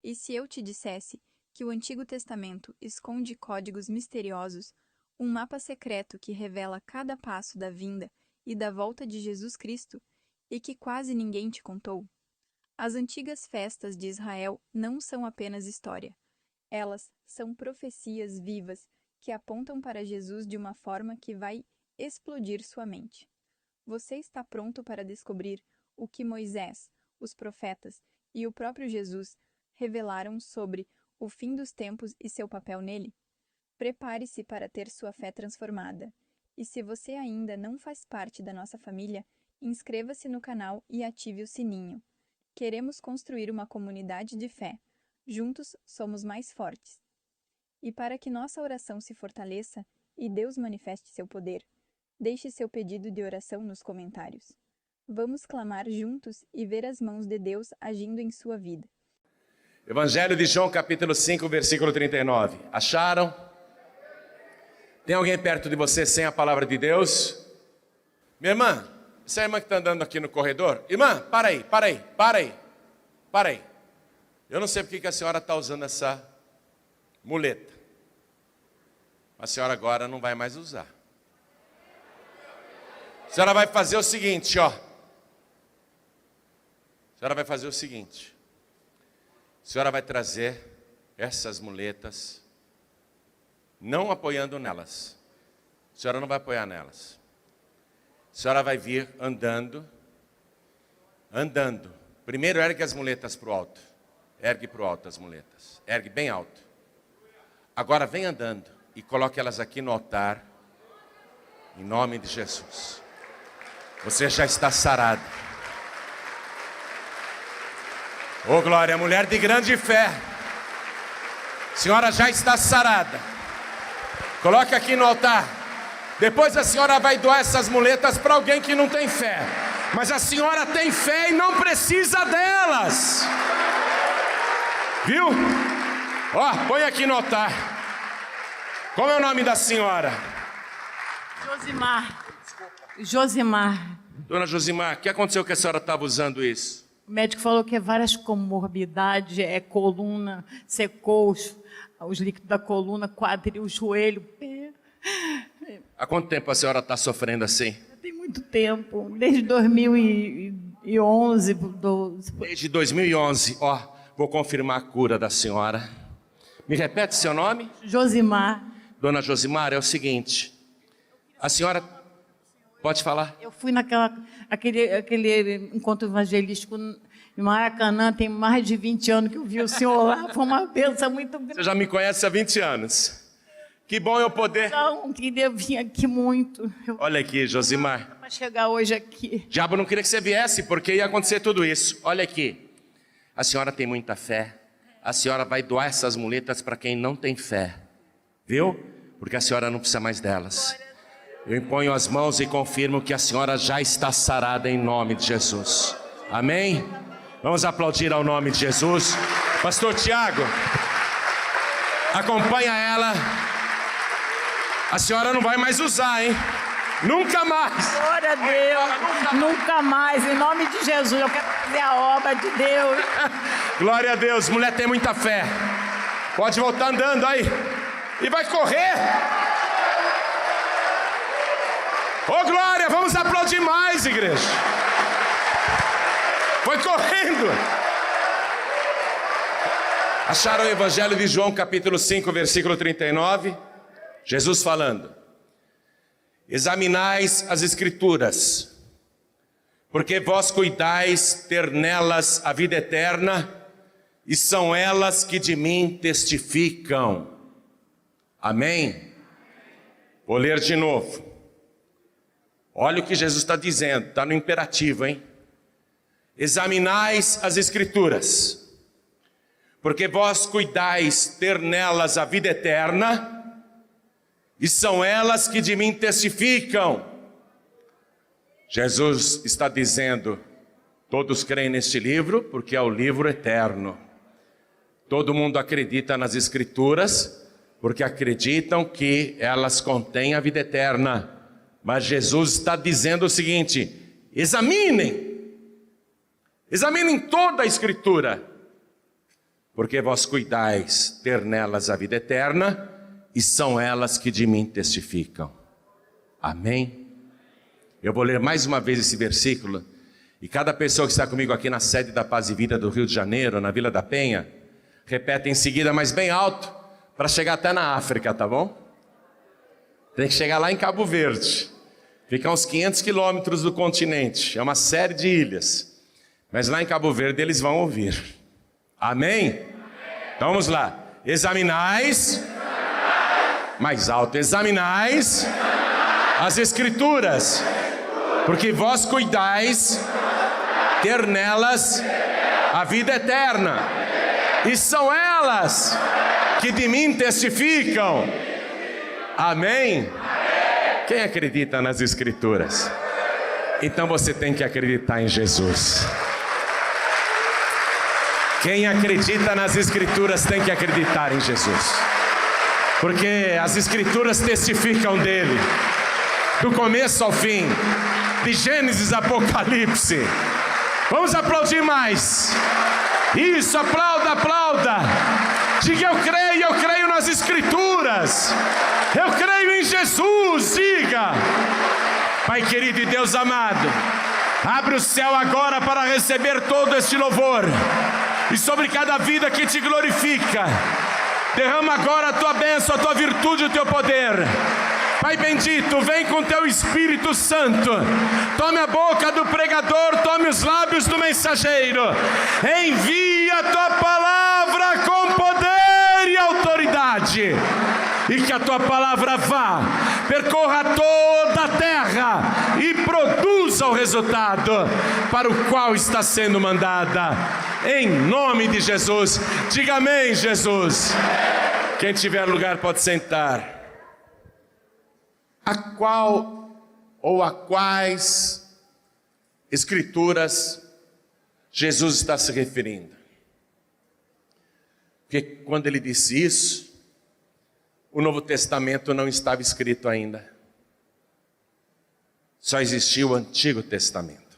E se eu te dissesse que o Antigo Testamento esconde códigos misteriosos, um mapa secreto que revela cada passo da vinda e da volta de Jesus Cristo, e que quase ninguém te contou? As antigas festas de Israel não são apenas história. Elas são profecias vivas que apontam para Jesus de uma forma que vai explodir sua mente. Você está pronto para descobrir o que Moisés, os profetas e o próprio Jesus revelaram sobre o fim dos tempos e seu papel nele? Prepare-se para ter sua fé transformada. E se você ainda não faz parte da nossa família, inscreva-se no canal e ative o sininho. Queremos construir uma comunidade de fé. Juntos somos mais fortes. E para que nossa oração se fortaleça e Deus manifeste seu poder, deixe seu pedido de oração nos comentários. Vamos clamar juntos e ver as mãos de Deus agindo em sua vida. Evangelho de João, capítulo 5, versículo 39. Acharam? Tem alguém perto de você sem a palavra de Deus? Minha irmã, essa irmã que está andando aqui no corredor, irmã, para aí. Eu não sei porque que a senhora está usando essa muleta. A senhora agora não vai mais usar. A senhora vai fazer o seguinte, ó. A senhora vai fazer o seguinte. A senhora vai trazer essas muletas, não apoiando nelas. A senhora não vai apoiar nelas. A senhora vai vir andando. Primeiro ergue as muletas para o alto. Ergue para o alto as muletas. Ergue bem alto. Agora vem andando e coloque elas aqui no altar. Em nome de Jesus. Você já está sarado. Oh glória, mulher de grande fé. A senhora já está sarada. Coloque aqui no altar. Depois a senhora vai doar essas muletas para alguém que não tem fé. Mas a senhora tem fé e não precisa delas. Viu? Ó, põe aqui no altar. Como é o nome da senhora? Josimar. Dona Josimar, o que aconteceu que a senhora estava usando isso? O médico falou que é várias comorbidades, é coluna, secou os líquidos da coluna, quadril, joelho, pé. Há quanto tempo a senhora está sofrendo assim? Tem muito tempo, desde 2011. Desde 2011, ó, vou confirmar a cura da senhora. Me repete seu nome? Josimar. Dona Josimar, é o seguinte, a senhora pode falar? Eu fui aquele encontro evangelístico em Maracanã, tem mais de 20 anos que eu vi o senhor lá, foi uma bênção muito grande. Você já me conhece há 20 anos. Que bom eu poder... Então, queria vir aqui muito. Olha aqui, Josimar. Para chegar hoje aqui. O diabo não queria que você viesse, porque ia acontecer tudo isso. Olha aqui, a senhora tem muita fé. A senhora vai doar essas muletas para quem não tem fé. Viu? Porque a senhora não precisa mais delas. Eu imponho as mãos e confirmo que a senhora já está sarada em nome de Jesus. Amém? Vamos aplaudir ao nome de Jesus. Pastor Tiago, acompanha ela. A senhora não vai mais usar, hein? Nunca mais. Glória a Deus. Nunca mais. Em nome de Jesus. Eu quero fazer a obra de Deus. Glória a Deus. Mulher tem muita fé. Pode voltar andando aí. E vai correr. Oh glória, vamos aplaudir mais, igreja. Foi correndo. Acharam o Evangelho de João, capítulo 5, versículo 39? Jesus falando: examinais as Escrituras, porque vós cuidais ter nelas a vida eterna, e são elas que de mim testificam. Amém? Vou ler de novo. Olha o que Jesus está dizendo, está no imperativo, hein? Examinais as Escrituras, porque vós cuidais ter nelas a vida eterna, e são elas que de mim testificam. Jesus está dizendo, todos creem neste livro, porque é o livro eterno. Todo mundo acredita nas Escrituras, porque acreditam que elas contêm a vida eterna. Mas Jesus está dizendo o seguinte: examinem toda a Escritura, porque vós cuidais ter nelas a vida eterna, e são elas que de mim testificam. Amém? Eu vou ler mais uma vez esse versículo, e cada pessoa que está comigo aqui na sede da Paz e Vida do Rio de Janeiro, na Vila da Penha, repete em seguida, mas bem alto, para chegar até na África, tá bom? Tem que chegar lá em Cabo Verde, fica a uns 500 quilômetros do continente, é uma série de ilhas, mas lá em Cabo Verde eles vão ouvir. Amém? Então vamos lá. Examinais, mais alto, examinais as Escrituras, porque vós cuidais ter nelas a vida eterna, e são elas que de mim testificam. Amém? Quem acredita nas Escrituras? Então você tem que acreditar em Jesus. Quem acredita nas Escrituras tem que acreditar em Jesus, porque as Escrituras testificam dele, do começo ao fim, de Gênesis a Apocalipse. Vamos aplaudir mais. Isso, aplauda, aplauda. Diga, eu creio nas Escrituras. Eu creio em Jesus, diga. Pai querido e Deus amado, abre o céu agora para receber todo este louvor, e sobre cada vida que te glorifica, derrama agora a tua bênção, a tua virtude, o teu poder. Pai bendito, vem com teu Espírito Santo, tome a boca do pregador, tome os lábios do mensageiro, envia a tua palavra com poder e autoridade, e que a tua palavra vá, percorra toda a terra e produza o resultado para o qual está sendo mandada, em nome de Jesus. Diga amém, Jesus. Quem tiver lugar pode sentar. A qual ou a quais Escrituras Jesus está se referindo? Porque quando ele disse isso, o Novo Testamento não estava escrito ainda. Só existia o Antigo Testamento.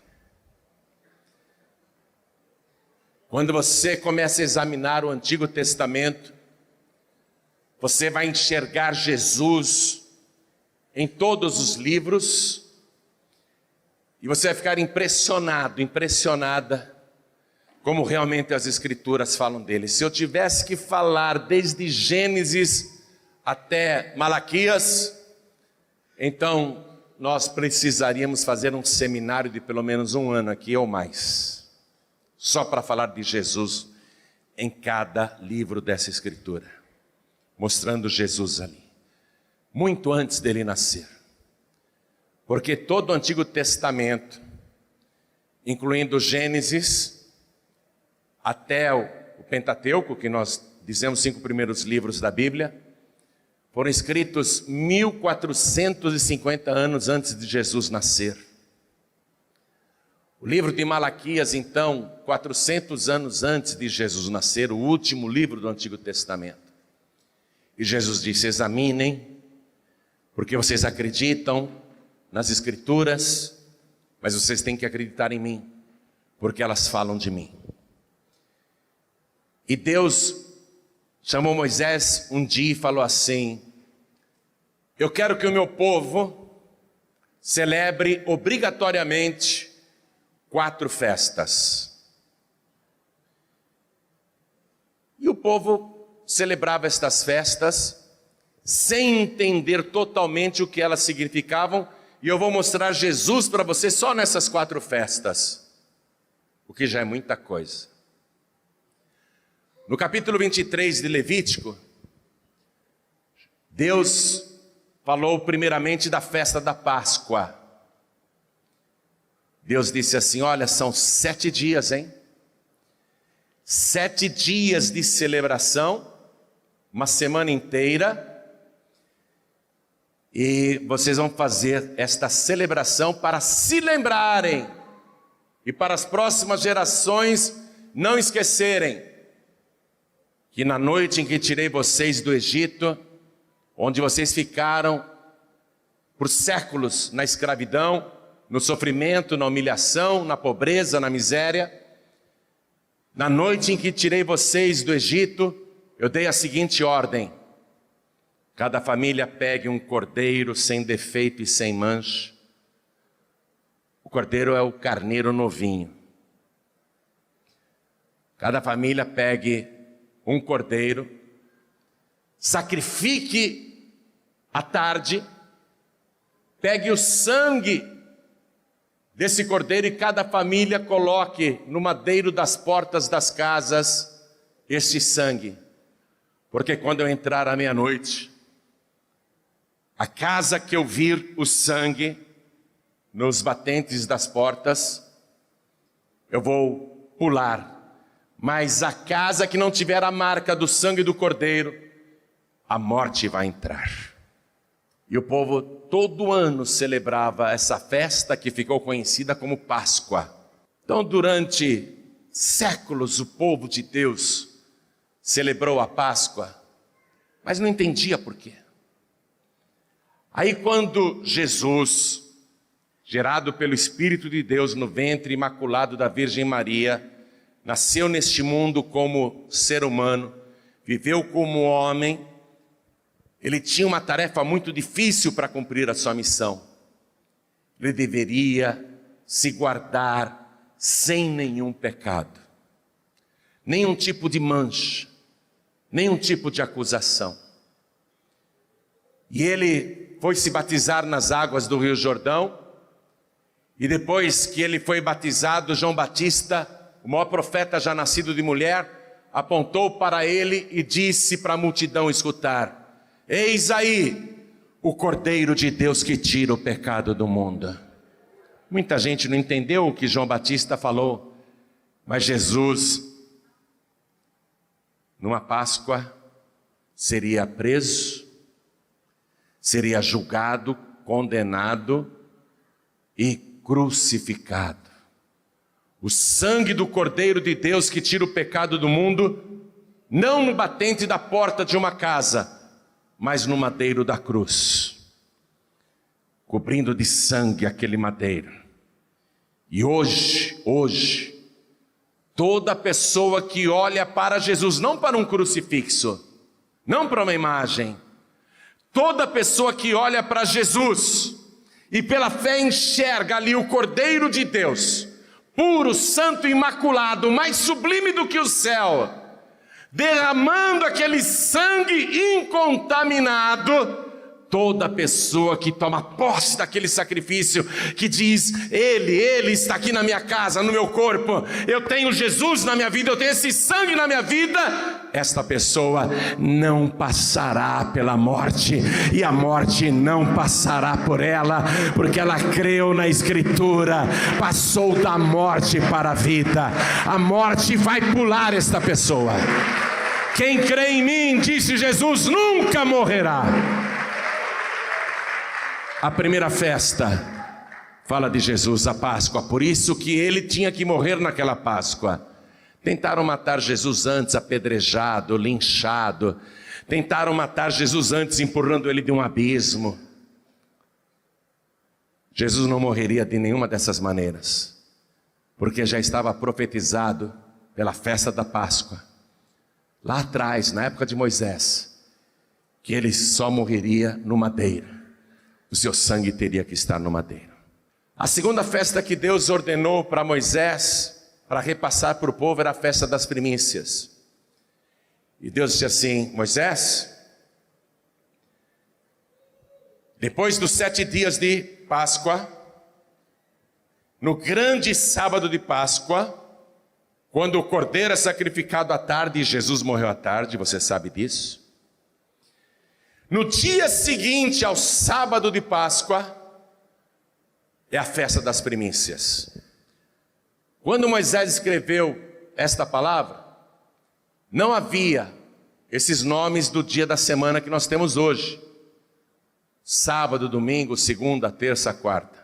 Quando você começa a examinar o Antigo Testamento, você vai enxergar Jesus em todos os livros, e você vai ficar impressionado, impressionada, como realmente as Escrituras falam dele. Se eu tivesse que falar desde Gênesis até Malaquias, então nós precisaríamos fazer um seminário de pelo menos um ano aqui ou mais, só para falar de Jesus em cada livro dessa Escritura, mostrando Jesus ali, muito antes dele nascer. Porque todo o Antigo Testamento, incluindo Gênesis até o Pentateuco, que nós dizemos 5 primeiros livros da Bíblia, foram escritos 1450 anos antes de Jesus nascer. O livro de Malaquias, então, 400 anos antes de Jesus nascer, o último livro do Antigo Testamento. E Jesus disse: examinem, porque vocês acreditam nas Escrituras, mas vocês têm que acreditar em mim, porque elas falam de mim. E Deus chamou Moisés um dia e falou assim: eu quero que o meu povo celebre obrigatoriamente 4 festas. E o povo celebrava estas festas sem entender totalmente o que elas significavam, e eu vou mostrar Jesus para você só nessas 4 festas, o que já é muita coisa. No capítulo 23 de Levítico, Deus falou primeiramente da festa da Páscoa. Deus disse assim: olha, são 7 dias, hein? 7 dias de celebração, uma semana inteira, e vocês vão fazer esta celebração para se lembrarem, e para as próximas gerações não esquecerem, que na noite em que tirei vocês do Egito, onde vocês ficaram por séculos na escravidão, no sofrimento, na humilhação, na pobreza, na miséria, Na noite em que tirei vocês do Egito, eu dei a seguinte ordem: cada família pegue um cordeiro sem defeito e sem mancha. O cordeiro é o carneiro novinho. Cada família pegue um cordeiro, sacrifique à tarde, pegue o sangue desse cordeiro e cada família coloque no madeiro das portas das casas este sangue. Porque quando eu entrar à meia-noite, a casa que eu vir o sangue nos batentes das portas, eu vou pular. Mas a casa que não tiver a marca do sangue do cordeiro, a morte vai entrar. E o povo todo ano celebrava essa festa que ficou conhecida como Páscoa. Então, durante séculos, o povo de Deus celebrou a Páscoa, mas não entendia por quê. Aí quando Jesus, gerado pelo Espírito de Deus no ventre imaculado da Virgem Maria, nasceu neste mundo como ser humano, viveu como homem, ele tinha uma tarefa muito difícil para cumprir a sua missão. Ele deveria se guardar sem nenhum pecado, nenhum tipo de mancha, nenhum tipo de acusação. E ele foi se batizar nas águas do Rio Jordão, e depois que ele foi batizado, João Batista, o maior profeta já nascido de mulher, apontou para ele e disse para a multidão escutar: eis aí o Cordeiro de Deus que tira o pecado do mundo. Muita gente não entendeu o que João Batista falou, mas Jesus, numa Páscoa, seria preso, seria julgado, condenado e crucificado. O sangue do Cordeiro de Deus que tira o pecado do mundo, não no batente da porta de uma casa, mas no madeiro da cruz, cobrindo de sangue aquele madeiro. E hoje, toda pessoa que olha para Jesus, não para um crucifixo, não para uma imagem, toda pessoa que olha para Jesus e pela fé enxerga ali o Cordeiro de Deus, puro, santo, imaculado, mais sublime do que o céu, derramando aquele sangue incontaminado, toda pessoa que toma posse daquele sacrifício, que diz: Ele está aqui na minha casa, no meu corpo, eu tenho Jesus na minha vida, eu tenho esse sangue na minha vida, esta pessoa não passará pela morte, e a morte não passará por ela, porque ela creu na Escritura, passou da morte para a vida. A morte vai pular esta pessoa. Quem crê em mim, disse Jesus, nunca morrerá. A primeira festa fala de Jesus, a Páscoa, por isso que ele tinha que morrer naquela Páscoa. Tentaram matar Jesus antes, apedrejado, linchado. Tentaram matar Jesus antes, empurrando ele de um abismo. Jesus não morreria de nenhuma dessas maneiras, porque já estava profetizado pela festa da Páscoa, lá atrás, na época de Moisés, que ele só morreria no madeiro. O seu sangue teria que estar no madeiro. A segunda festa que Deus ordenou para Moisés, para repassar para o povo, era a festa das primícias. E Deus disse assim: Moisés, depois dos 7 dias de Páscoa, no grande sábado de Páscoa, quando o cordeiro é sacrificado à tarde, e Jesus morreu à tarde, você sabe disso. No dia seguinte ao sábado de Páscoa, é a festa das primícias. Quando Moisés escreveu esta palavra, não havia esses nomes do dia da semana que nós temos hoje. Sábado, domingo, segunda, terça, quarta.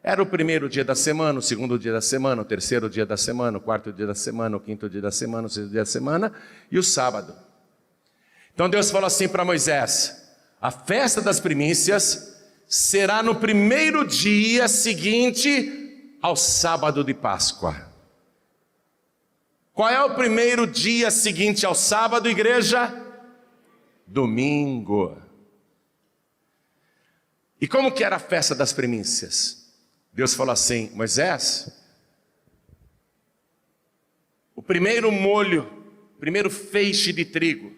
Era o primeiro dia da semana, o segundo dia da semana, o terceiro dia da semana, o quarto dia da semana, o quinto dia da semana, o sexto dia da semana e o sábado. Então Deus falou assim para Moisés: a festa das primícias será no primeiro dia seguinte ao sábado de Páscoa. Qual é o primeiro dia seguinte ao sábado, igreja? Domingo. E como que era a festa das primícias? Deus falou assim: Moisés, o primeiro molho, o primeiro feixe de trigo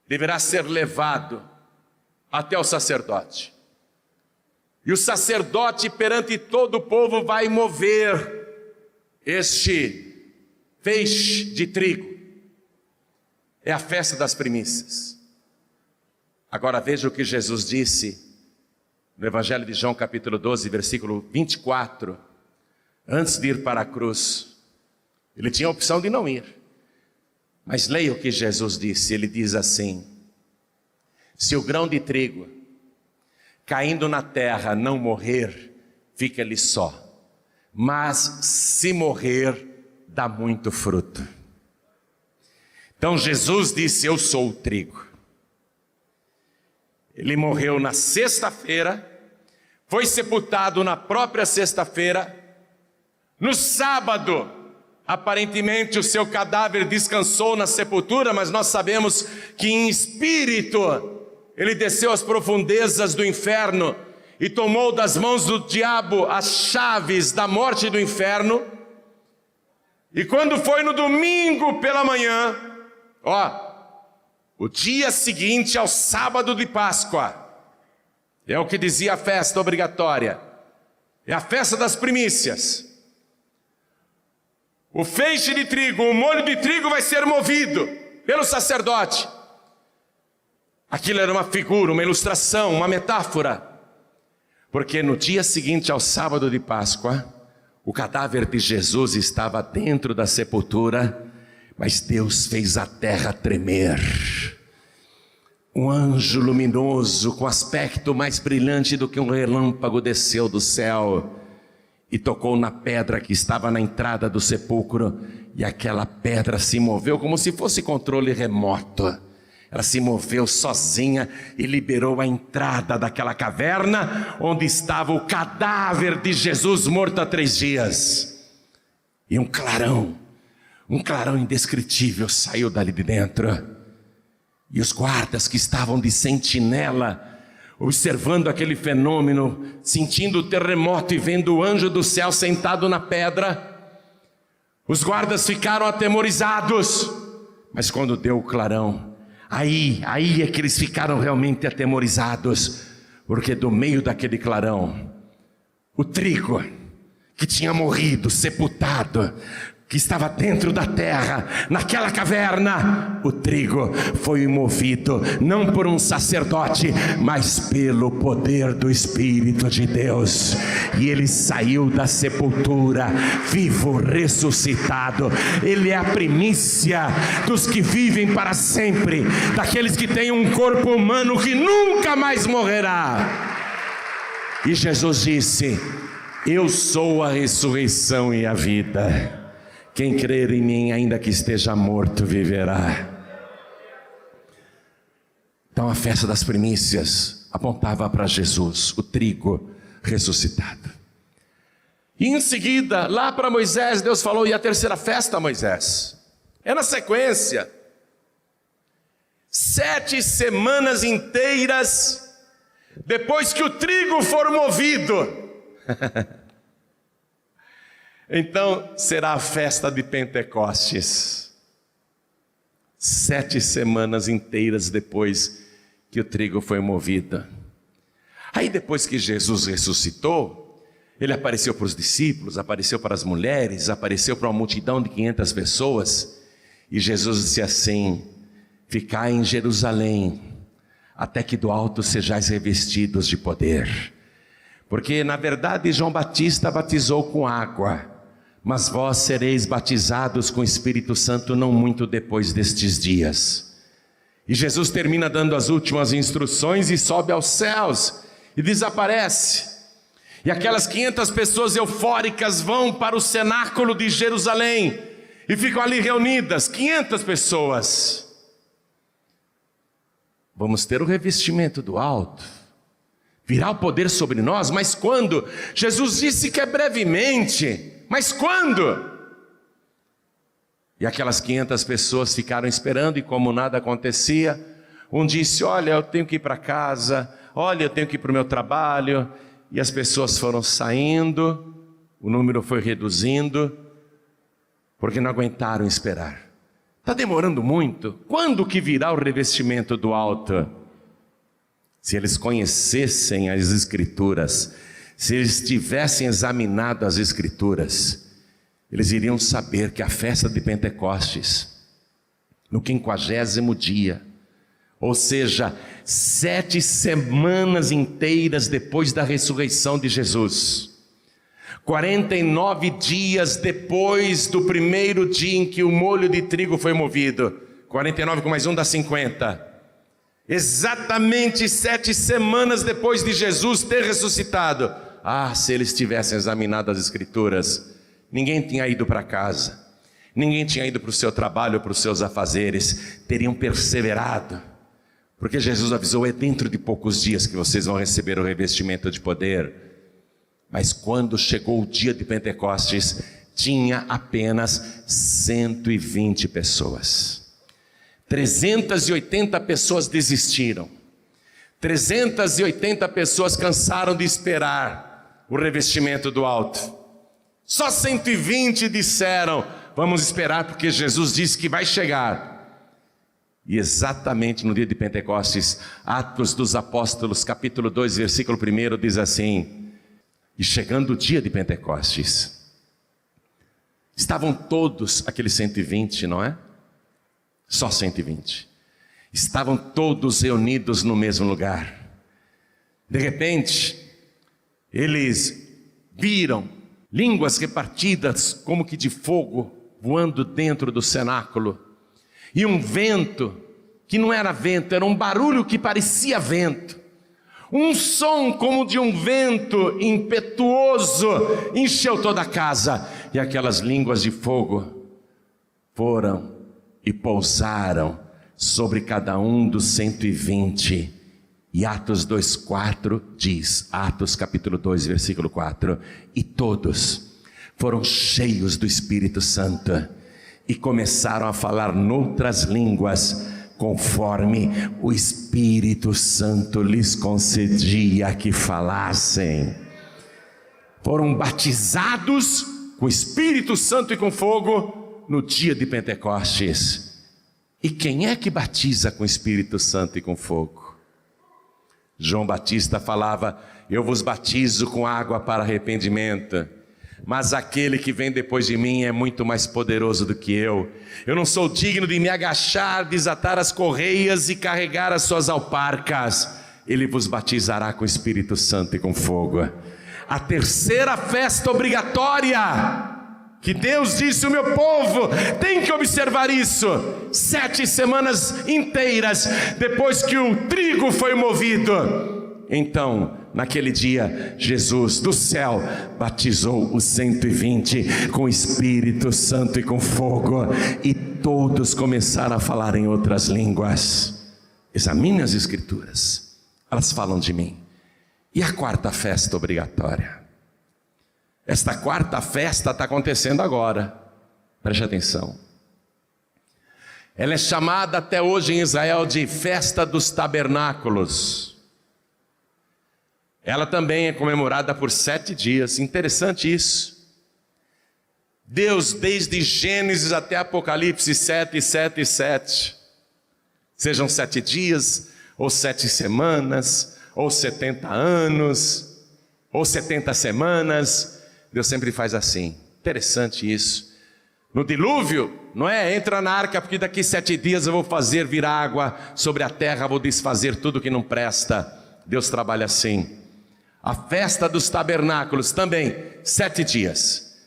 deverá ser levado até o sacerdote. E o sacerdote perante todo o povo vai mover este feixe de trigo. É a festa das primícias. Agora veja o que Jesus disse no Evangelho de João capítulo 12, versículo 24. Antes de ir para a cruz, ele tinha a opção de não ir. Mas leia o que Jesus disse. Ele diz assim: se o grão de trigo caindo na terra não morrer, fica ele só. Mas se morrer, dá muito fruto. Então Jesus disse: eu sou o trigo. Ele morreu na sexta-feira, foi sepultado na própria sexta-feira. No sábado, aparentemente o seu cadáver descansou na sepultura, mas nós sabemos que em espírito ele desceu às profundezas do inferno e tomou das mãos do diabo as chaves da morte e do inferno. E quando foi no domingo pela manhã, o dia seguinte ao sábado de Páscoa, é o que dizia a festa obrigatória, é a festa das primícias. O feixe de trigo, o molho de trigo vai ser movido pelo sacerdote. Aquilo era uma figura, uma ilustração, uma metáfora. Porque no dia seguinte ao sábado de Páscoa, o cadáver de Jesus estava dentro da sepultura, mas Deus fez a terra tremer. Um anjo luminoso, com aspecto mais brilhante do que um relâmpago, desceu do céu e tocou na pedra que estava na entrada do sepulcro, e aquela pedra se moveu como se fosse controle remoto. Ela se moveu sozinha e liberou a entrada daquela caverna onde estava o cadáver de Jesus morto há 3 dias. E um clarão indescritível saiu dali de dentro. E os guardas que estavam de sentinela, observando aquele fenômeno, sentindo o terremoto e vendo o anjo do céu sentado na pedra, os guardas ficaram atemorizados. Mas quando deu o clarão, Aí é que eles ficaram realmente atemorizados, porque do meio daquele clarão, o trigo que tinha morrido, sepultado, que estava dentro da terra, naquela caverna, o trigo foi movido, não por um sacerdote, mas pelo poder do Espírito de Deus. E ele saiu da sepultura, vivo, ressuscitado. Ele é a primícia dos que vivem para sempre, daqueles que têm um corpo humano que nunca mais morrerá. E Jesus disse: eu sou a ressurreição e a vida. Quem crer em mim, ainda que esteja morto, viverá. Então a festa das primícias apontava para Jesus, o trigo ressuscitado. E em seguida, lá para Moisés, Deus falou: e a terceira festa, Moisés? É na sequência. 7 semanas inteiras depois que o trigo for movido. Então será a festa de Pentecostes. 7 semanas inteiras depois que o trigo foi movido. Aí depois que Jesus ressuscitou, ele apareceu para os discípulos, apareceu para as mulheres, apareceu para uma multidão de 500 pessoas. E Jesus disse assim: ficai em Jerusalém, até que do alto sejais revestidos de poder. Porque na verdade João Batista batizou com água, mas vós sereis batizados com o Espírito Santo não muito depois destes dias. E Jesus termina dando as últimas instruções e sobe aos céus e desaparece. E aquelas 500 pessoas eufóricas vão para o cenáculo de Jerusalém e ficam ali reunidas, 500 pessoas. Vamos ter o revestimento do alto, virá o poder sobre nós, mas quando? Jesus disse que é brevemente, mas quando? E aquelas 500 pessoas ficaram esperando, e como nada acontecia, um disse: olha, eu tenho que ir para casa, olha, eu tenho que ir para o meu trabalho. E as pessoas foram saindo, o número foi reduzindo, porque não aguentaram esperar. Está demorando muito? Quando que virá o revestimento do alto? Se eles conhecessem as Escrituras, se eles tivessem examinado as Escrituras, eles iriam saber que a festa de Pentecostes, no 50º dia, ou seja, 7 semanas inteiras depois da ressurreição de Jesus, 49 dias depois do primeiro dia em que o molho de trigo foi movido, 49 com mais um dá 50, exatamente 7 semanas depois de Jesus ter ressuscitado. Se eles tivessem examinado as Escrituras, ninguém tinha ido para casa, ninguém tinha ido para o seu trabalho, para os seus afazeres, teriam perseverado, porque Jesus avisou: é dentro de poucos dias que vocês vão receber o revestimento de poder. Mas quando chegou o dia de Pentecostes, tinha apenas 120 pessoas. 380 pessoas desistiram, 380 pessoas cansaram de esperar o revestimento do alto. Só 120 disseram: vamos esperar, porque Jesus disse que vai chegar. E exatamente no dia de Pentecostes, Atos dos Apóstolos, capítulo 2, versículo 1, diz assim: e chegando o dia de Pentecostes, estavam todos, aqueles 120, não é? Só 120. Estavam todos reunidos no mesmo lugar. De repente, eles viram línguas repartidas como que de fogo voando dentro do cenáculo. E um vento, que não era vento, era um barulho que parecia vento. Um som como de um vento impetuoso encheu toda a casa. E aquelas línguas de fogo foram e pousaram sobre cada um dos 120. E Atos 2,4 diz, Atos capítulo 2, versículo 4: e todos foram cheios do Espírito Santo e começaram a falar noutras línguas, conforme o Espírito Santo lhes concedia que falassem. Foram batizados com o Espírito Santo e com fogo no dia de Pentecostes. E quem é que batiza com o Espírito Santo e com fogo? João Batista falava: eu vos batizo com água para arrependimento, mas aquele que vem depois de mim é muito mais poderoso do que eu. Eu não sou digno de me agachar, desatar as correias e carregar as suas alparcas. Ele vos batizará com o Espírito Santo e com fogo. A terceira festa obrigatória que Deus disse: o meu povo tem que observar isso. 7 semanas inteiras depois que o trigo foi movido. Então, naquele dia, Jesus do céu batizou os 120 com o Espírito Santo e com fogo, e todos começaram a falar em outras línguas. Examine as Escrituras, elas falam de mim. E a quarta festa obrigatória? Esta quarta festa está acontecendo agora, preste atenção. Ela é chamada até hoje em Israel de Festa dos Tabernáculos. Ela também é comemorada por 7 dias, interessante isso. Deus, desde Gênesis até Apocalipse, 7, 7, 7. Sejam 7 dias, ou 7 semanas, ou 70 anos, ou 70 semanas, Deus sempre faz assim. Interessante isso. No dilúvio, não é? Entra na arca, porque daqui 7 dias eu vou fazer vir água sobre a terra, vou desfazer tudo que não presta. Deus trabalha assim. A festa dos tabernáculos também, 7 dias.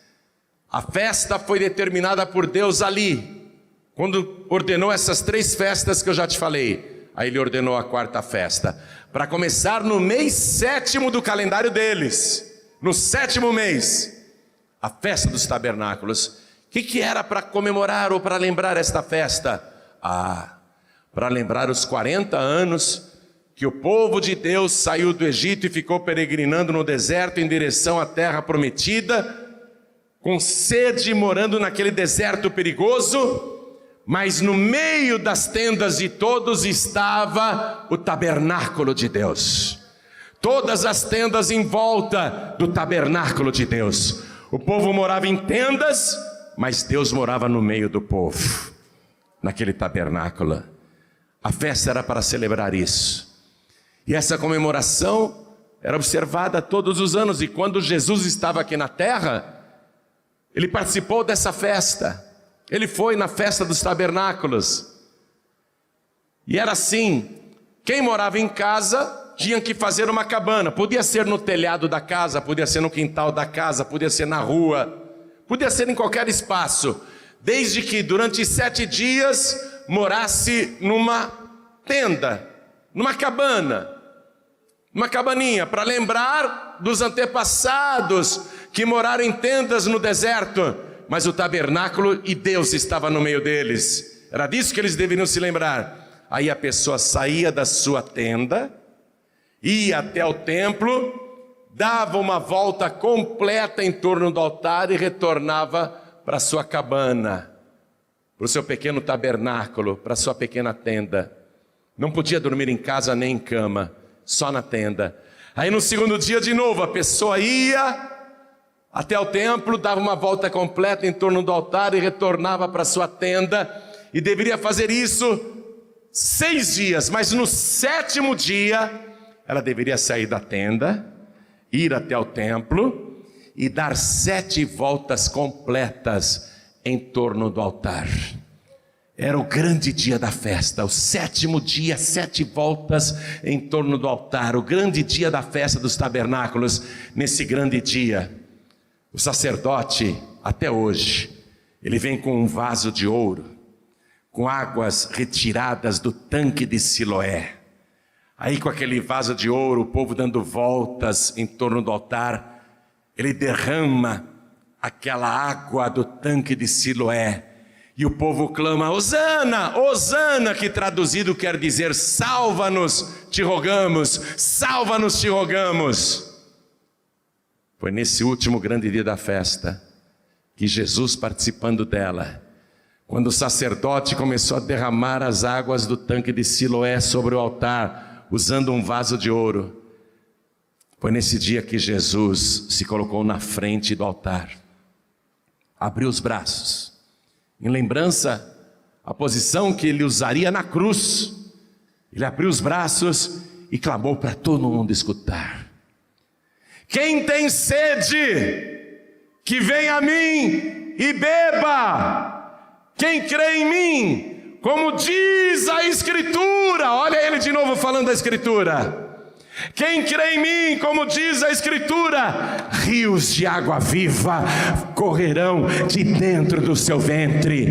A festa foi determinada por Deus ali, quando ordenou essas 3 festas que eu já te falei. Aí ele ordenou a quarta festa, para começar no mês 7º do calendário deles. No 7º mês, a festa dos tabernáculos. O que era para comemorar ou para lembrar esta festa? Para lembrar os 40 anos que o povo de Deus saiu do Egito e ficou peregrinando no deserto em direção à terra prometida, com sede, morando naquele deserto perigoso, mas no meio das tendas de todos estava o tabernáculo de Deus. Todas as tendas em volta do tabernáculo de Deus. O povo morava em tendas, mas Deus morava no meio do povo, naquele tabernáculo. A festa era para celebrar isso. E essa comemoração era observada todos os anos. E quando Jesus estava aqui na terra, ele participou dessa festa. Ele foi na festa dos tabernáculos. E era assim: quem morava em casa tinha que fazer uma cabana. Podia ser no telhado da casa, podia ser no quintal da casa, podia ser na rua, podia ser em qualquer espaço, desde que durante 7 dias morasse numa tenda, numa cabana, numa cabaninha, para lembrar dos antepassados que moraram em tendas no deserto, mas o tabernáculo e Deus estava no meio deles. Era disso que eles deveriam se lembrar. Aí a pessoa saía da sua tenda, ia até o templo, dava uma volta completa em torno do altar e retornava para sua cabana, para o seu pequeno tabernáculo, para a sua pequena tenda. Não podia dormir em casa nem em cama, só na tenda. Aí no segundo dia de novo a pessoa ia até o templo, dava uma volta completa em torno do altar e retornava para sua tenda, e deveria fazer isso 6 dias, mas no 7º dia ela deveria sair da tenda, ir até o templo e dar 7 voltas completas em torno do altar. Era o grande dia da festa, o 7º dia, 7 voltas em torno do altar, o grande dia da festa dos tabernáculos. Nesse grande dia, o sacerdote, até hoje, ele vem com um vaso de ouro, com águas retiradas do tanque de Siloé. Aí com aquele vaso de ouro, o povo dando voltas em torno do altar, ele derrama aquela água do tanque de Siloé. E o povo clama: Hosana, Hosana, que traduzido quer dizer: salva-nos, te rogamos, salva-nos, te rogamos. Foi nesse último grande dia da festa que Jesus, participando dela, quando o sacerdote começou a derramar as águas do tanque de Siloé sobre o altar, usando um vaso de ouro, foi nesse dia que Jesus se colocou na frente do altar, abriu os braços, em lembrança a posição que ele usaria na cruz. Ele abriu os braços e clamou para todo mundo escutar: quem tem sede, que venha a mim e beba. Quem crê em mim, como diz a Escritura. Olha ele de novo falando da Escritura. Quem crê em mim, como diz a Escritura, rios de água viva correrão de dentro do seu ventre.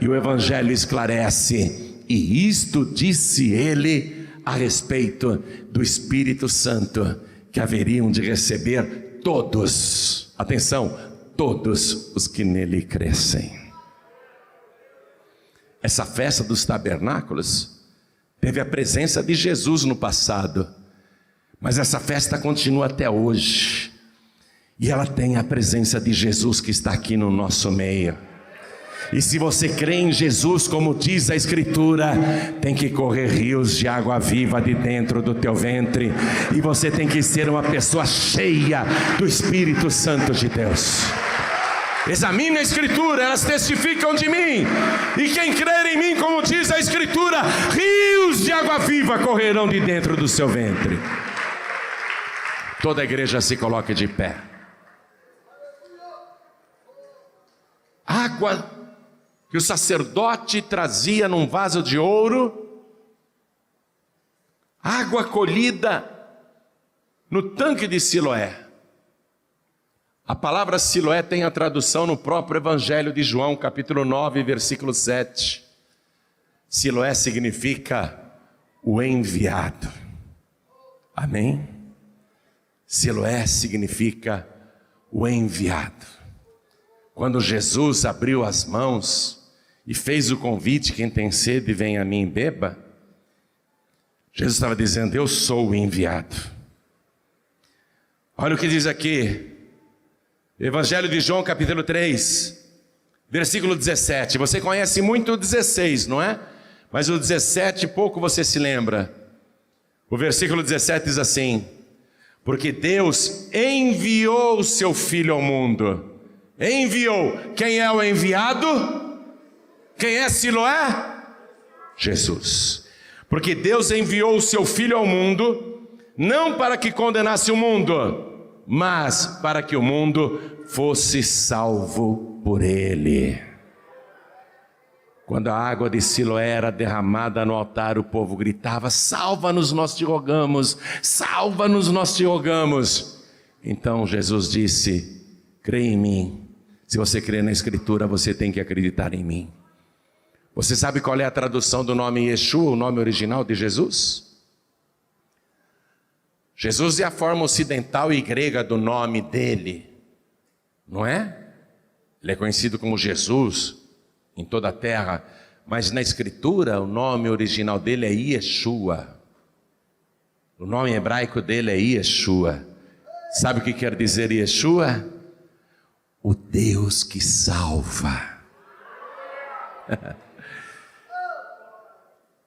E o Evangelho esclarece: e isto disse ele a respeito do Espírito Santo, que haveriam de receber todos, atenção, todos os que nele crescem. Essa festa dos tabernáculos teve a presença de Jesus no passado, mas essa festa continua até hoje, e ela tem a presença de Jesus que está aqui no nosso meio. E se você crê em Jesus, como diz a Escritura, tem que correr rios de água viva de dentro do teu ventre, e você tem que ser uma pessoa cheia do Espírito Santo de Deus. Examine a Escritura, elas testificam de mim, e quem crer em mim, como diz a Escritura, rios de água viva correrão de dentro do seu ventre. Toda a igreja se coloque de pé. Água que o sacerdote trazia num vaso de ouro, água colhida no tanque de Siloé. A palavra Siloé tem a tradução no próprio Evangelho de João, capítulo 9, versículo 7. Siloé significa o enviado. Amém? Siloé significa o enviado. Quando Jesus abriu as mãos e fez o convite: quem tem sede, vem a mim e beba, Jesus estava dizendo: eu sou o enviado. Olha o que diz aqui: Evangelho de João, capítulo 3, versículo 17. Você conhece muito o 16, não é? Mas o 17 pouco você se lembra. O versículo 17 diz assim: porque Deus enviou o seu Filho ao mundo. Enviou. Quem é o enviado? Quem é Siloé? Jesus. Porque Deus enviou o seu Filho ao mundo, não para que condenasse o mundo, mas para que o mundo fosse salvo por ele. Quando a água de Siloé era derramada no altar, o povo gritava: salva-nos, nós te rogamos, salva-nos, nós te rogamos. Então Jesus disse: crê em mim. Se você crê na Escritura, você tem que acreditar em mim. Você sabe qual é a tradução do nome Yeshua, o nome original de Jesus? Jesus é a forma ocidental e grega do nome dele, não é? Ele é conhecido como Jesus em toda a terra, mas na Escritura o nome original dele é Yeshua. O nome hebraico dele é Yeshua. Sabe o que quer dizer Yeshua? O Deus que salva.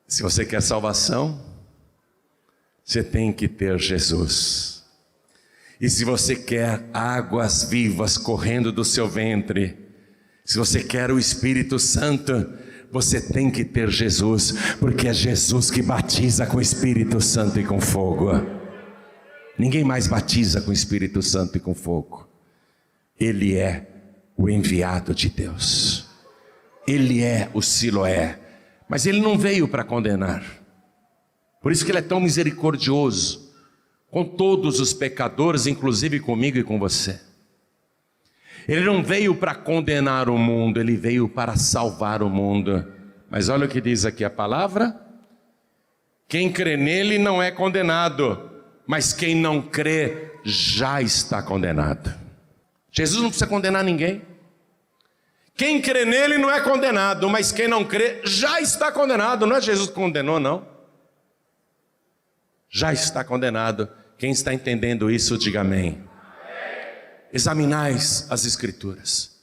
Se você quer salvação, você tem que ter Jesus. E se você quer águas vivas correndo do seu ventre, se você quer o Espírito Santo, você tem que ter Jesus, porque é Jesus que batiza com o Espírito Santo e com fogo. Ninguém mais batiza com o Espírito Santo e com fogo. Ele é o enviado de Deus. Ele é o Siloé. Mas ele não veio para condenar. Por isso que ele é tão misericordioso com todos os pecadores, inclusive comigo e com você. Ele não veio para condenar o mundo, ele veio para salvar o mundo. Mas olha o que diz aqui a palavra: quem crê nele não é condenado, mas quem não crê já está condenado. Jesus não precisa condenar ninguém. Quem crê nele não é condenado, mas quem não crê já está condenado. Não é Jesus que condenou, não. Já está condenado. Quem está entendendo isso, diga amém. Examinais as Escrituras,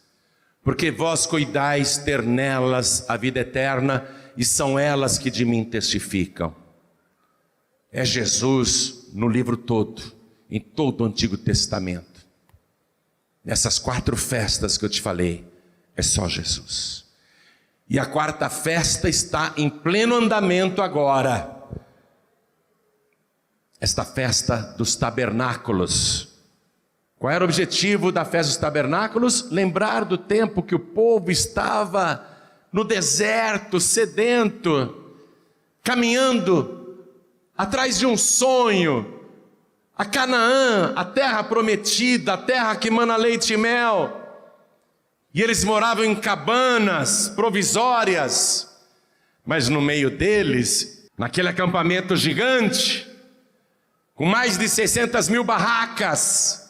porque vós cuidais ter nelas a vida eterna, e são elas que de mim testificam. É Jesus no livro todo, em todo o Antigo Testamento. Nessas 4 festas que eu te falei, é só Jesus. E a 4ª festa está em pleno andamento agora. Esta festa dos tabernáculos. Qual era o objetivo da festa dos tabernáculos? Lembrar do tempo que o povo estava no deserto, sedento, caminhando atrás de um sonho, a Canaã, a terra prometida, a terra que mana leite e mel. E eles moravam em cabanas provisórias, mas no meio deles, naquele acampamento gigante, com mais de 600 mil barracas,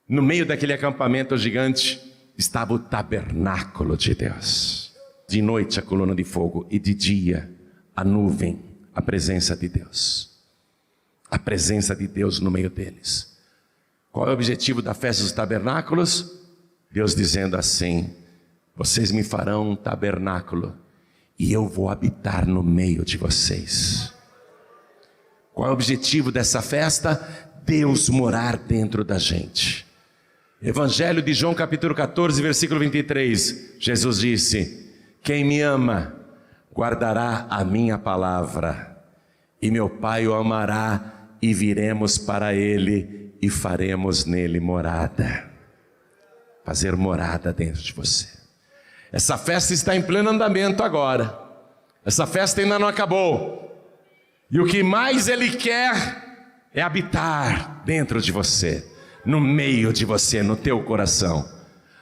no meio daquele acampamento gigante estava o tabernáculo de Deus. De noite a coluna de fogo e de dia a nuvem, a presença de Deus. A presença de Deus no meio deles. Qual é o objetivo da festa dos tabernáculos? Deus dizendo assim: vocês me farão um tabernáculo e eu vou habitar no meio de vocês. Qual é o objetivo dessa festa? Deus morar dentro da gente. Evangelho de João capítulo 14, versículo 23, Jesus disse: quem me ama guardará a minha palavra, e meu Pai o amará, e viremos para ele e faremos nele morada. Fazer morada dentro de você. Essa festa está em pleno andamento agora. Essa festa ainda não acabou. E o que mais ele quer é habitar dentro de você, no meio de você, no teu coração.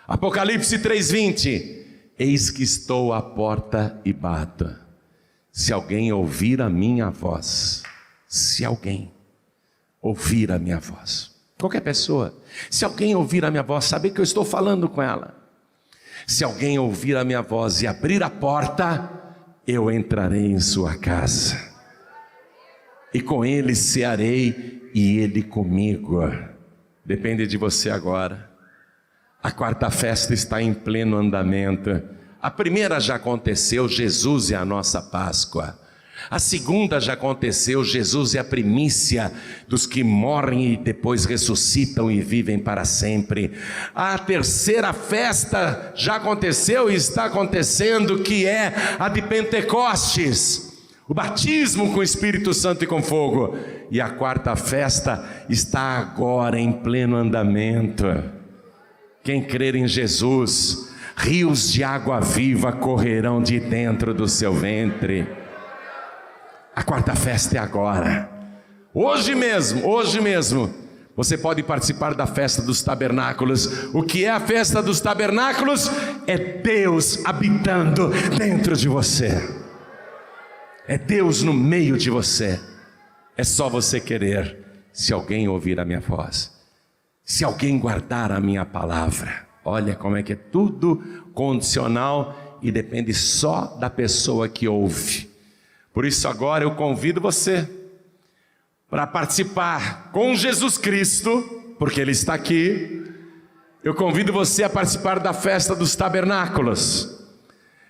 Apocalipse 3:20. Eis que estou à porta e bato. Se alguém ouvir a minha voz, se alguém ouvir a minha voz, qualquer pessoa, se alguém ouvir a minha voz, saber que eu estou falando com ela. Se alguém ouvir a minha voz e abrir a porta, eu entrarei em sua casa, e com ele cearei, e ele comigo. Depende de você agora. A quarta festa está em pleno andamento. A primeira já aconteceu, Jesus é a nossa Páscoa. A segunda já aconteceu, Jesus é a primícia dos que morrem e depois ressuscitam e vivem para sempre. A terceira festa já aconteceu e está acontecendo, que é a de Pentecostes, o batismo com o Espírito Santo e com fogo. E a quarta festa está agora em pleno andamento. Quem crer em Jesus, rios de água viva correrão de dentro do seu ventre. A quarta festa é agora. Hoje mesmo, você pode participar da festa dos tabernáculos. O que é a festa dos tabernáculos? É Deus habitando dentro de você. É Deus no meio de você. É só você querer. Se alguém ouvir a minha voz, se alguém guardar a minha palavra. Olha como é que é tudo condicional e depende só da pessoa que ouve. Por isso agora eu convido você para participar com Jesus Cristo, porque Ele está aqui. Eu convido você a participar da festa dos tabernáculos.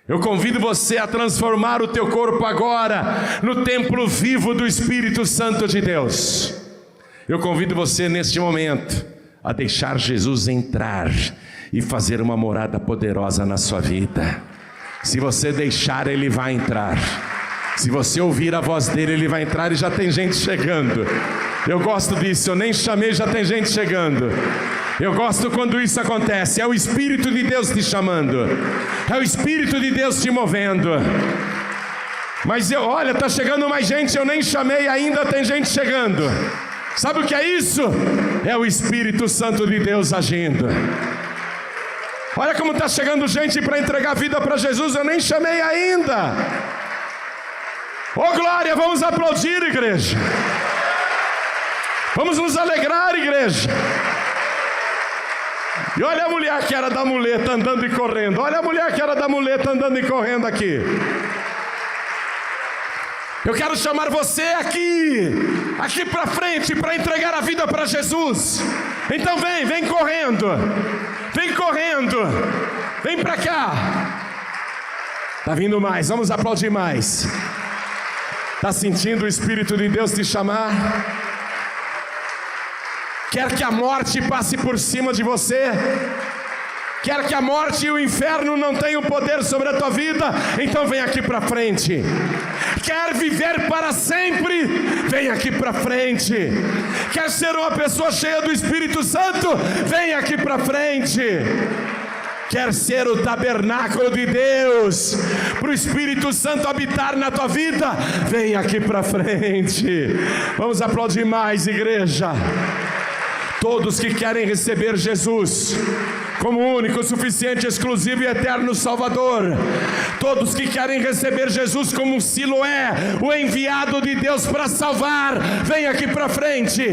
Eu convido você a transformar o teu corpo agora no templo vivo do Espírito Santo de Deus. Eu convido você neste momento a deixar Jesus entrar e fazer uma morada poderosa na sua vida. Se você deixar, Ele vai entrar. Se você ouvir a voz dele, Ele vai entrar. E já tem gente chegando. Eu gosto disso, eu nem chamei, já tem gente chegando. Eu gosto quando isso acontece. É o Espírito de Deus te chamando, é o Espírito de Deus te movendo. Mas olha, está chegando mais gente, eu nem chamei ainda, tem gente chegando. Sabe o que é isso? É o Espírito Santo de Deus agindo. Olha como está chegando gente para entregar a vida para Jesus, eu nem chamei ainda. Oh glória, vamos aplaudir, igreja. Vamos nos alegrar, igreja. E olha a mulher que era da muleta andando e correndo. Olha a mulher que era da muleta andando e correndo aqui. Eu quero chamar você aqui para frente, para entregar a vida para Jesus. Então vem correndo. Vem correndo. Vem para cá. Tá vindo mais, vamos aplaudir mais. Está sentindo o Espírito de Deus te chamar? Quer que a morte passe por cima de você? Quer que a morte e o inferno não tenham poder sobre a tua vida? Então vem aqui para frente. Quer viver para sempre? Vem aqui para frente. Quer ser uma pessoa cheia do Espírito Santo? Vem aqui para frente. Quer ser o tabernáculo de Deus, para o Espírito Santo habitar na tua vida? Vem aqui para frente. Vamos aplaudir mais, igreja. Todos que querem receber Jesus como único, suficiente, exclusivo e eterno Salvador. Todos que querem receber Jesus como Siloé, o enviado de Deus para salvar, vem aqui para frente.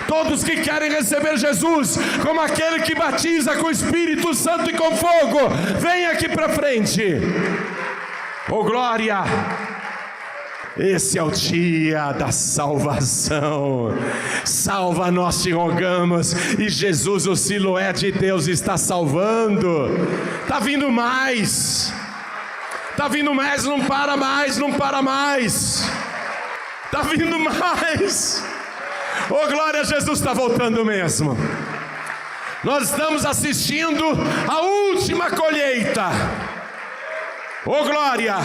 Todos que querem receber Jesus como aquele que batiza com o Espírito Santo e com fogo, vem aqui para frente. Oh glória! Esse é o dia da salvação. Salva, nós te rogamos. E Jesus, o Siloé de Deus, está salvando. Está vindo mais. Está vindo mais, não para mais, não para mais. Está vindo mais. Oh glória, Jesus está voltando mesmo. Nós estamos assistindo a última colheita. Oh glória.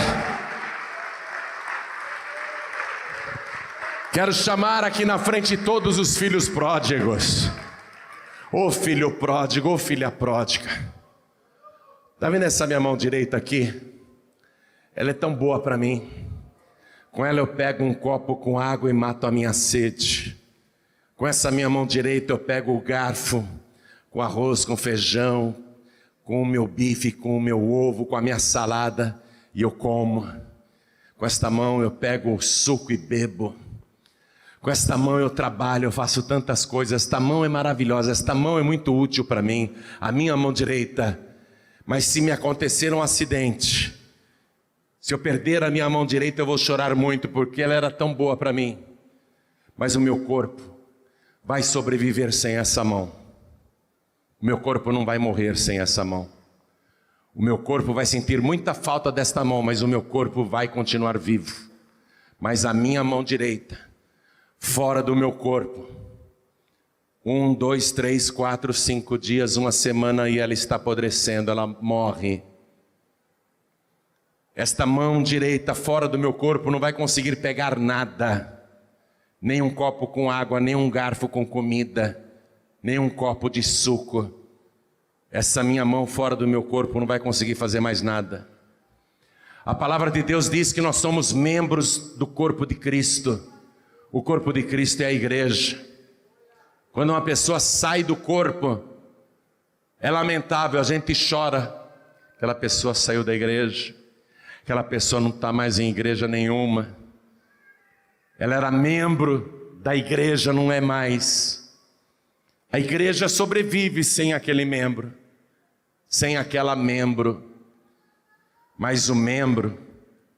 Quero chamar aqui na frente todos os filhos pródigos. Ô filho pródigo, ô filha pródiga. Está vendo essa minha mão direita aqui? Ela é tão boa para mim. Com ela eu pego um copo com água e mato a minha sede. Com essa minha mão direita eu pego o garfo, com arroz, com feijão, com o meu bife, com o meu ovo, com a minha salada, e eu como. Com esta mão eu pego o suco e bebo. Com esta mão eu trabalho, eu faço tantas coisas. Esta mão é maravilhosa, esta mão é muito útil para mim, a minha mão direita. Mas se me acontecer um acidente, se eu perder a minha mão direita, eu vou chorar muito, porque ela era tão boa para mim. Mas o meu corpo vai sobreviver sem essa mão. O meu corpo não vai morrer sem essa mão. O meu corpo vai sentir muita falta desta mão, mas o meu corpo vai continuar vivo. Mas a minha mão direita, fora do meu corpo, 1, 2, 3, 4, 5 dias, uma semana e ela está apodrecendo, ela morre. Esta mão direita fora do meu corpo não vai conseguir pegar nada. Nem um copo com água, nem um garfo com comida, nem um copo de suco. Essa minha mão fora do meu corpo não vai conseguir fazer mais nada. A palavra de Deus diz que nós somos membros do corpo de Cristo. O corpo de Cristo é a igreja. Quando uma pessoa sai do corpo, é lamentável, a gente chora. Aquela pessoa saiu da igreja. Aquela pessoa não está mais em igreja nenhuma. Ela era membro da igreja, não é mais. A igreja sobrevive sem aquele membro, sem aquela membro. Mas o membro,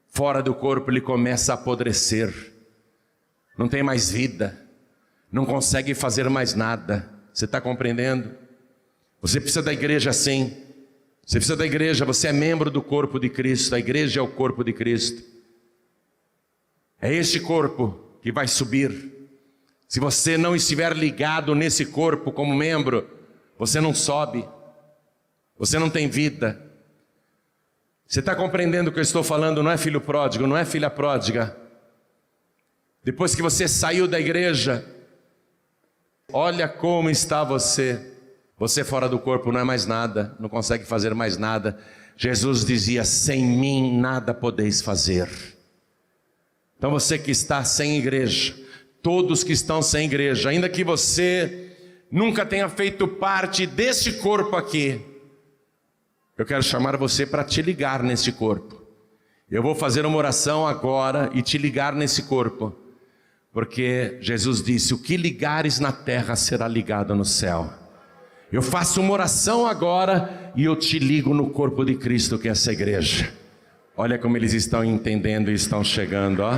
fora do corpo, ele começa a apodrecer. Não tem mais vida, não consegue fazer mais nada. Você está compreendendo? Você precisa da igreja sim. Você precisa da igreja, você é membro do corpo de Cristo. A igreja é o corpo de Cristo. É este corpo que vai subir. Se você não estiver ligado nesse corpo como membro, você não sobe. Você não tem vida. Você está compreendendo o que eu estou falando? Não é filho pródigo, não é filha pródiga. Depois que você saiu da igreja, olha como está você. Você fora do corpo não é mais nada, não consegue fazer mais nada. Jesus dizia, sem mim nada podeis fazer. Então você que está sem igreja, todos que estão sem igreja, ainda que você nunca tenha feito parte deste corpo aqui, eu quero chamar você para te ligar nesse corpo. Eu vou fazer uma oração agora e te ligar nesse corpo. Porque Jesus disse, o que ligares na terra será ligado no céu. Eu faço uma oração agora e eu te ligo no corpo de Cristo, que é essa igreja. Olha como eles estão entendendo e estão chegando, ó.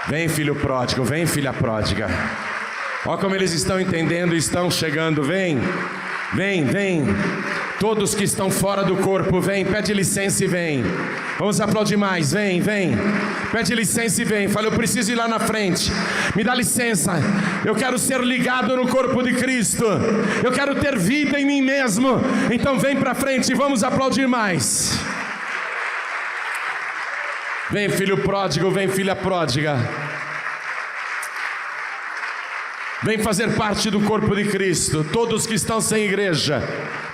Vem filho pródigo, vem filha pródiga. Olha como eles estão entendendo e estão chegando, vem. Vem, vem. Todos que estão fora do corpo, vem, pede licença e vem. Vamos aplaudir mais, vem, vem. Pede licença e vem. Fala, eu preciso ir lá na frente. Me dá licença. Eu quero ser ligado no corpo de Cristo. Eu quero ter vida em mim mesmo. Então vem para frente e vamos aplaudir mais. Vem filho pródigo, vem filha pródiga. Vem fazer parte do corpo de Cristo. Todos que estão sem igreja,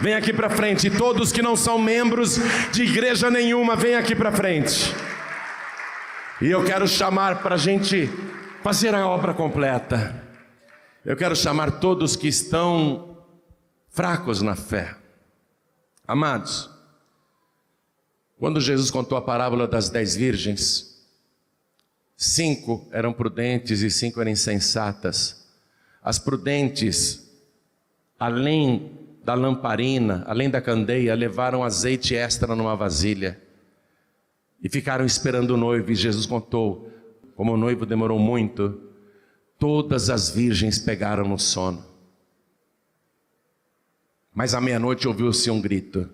vem aqui para frente. Todos que não são membros de igreja nenhuma, vem aqui para frente. E eu quero chamar para a gente fazer a obra completa. Eu quero chamar todos que estão fracos na fé. Amados, quando Jesus contou a parábola das 10 virgens, 5 eram prudentes e 5 eram insensatas. As prudentes, além da lamparina, além da candeia, levaram azeite extra numa vasilha e ficaram esperando o noivo. E Jesus contou, como o noivo demorou muito, todas as virgens pegaram no sono. Mas à meia-noite ouviu-se um grito: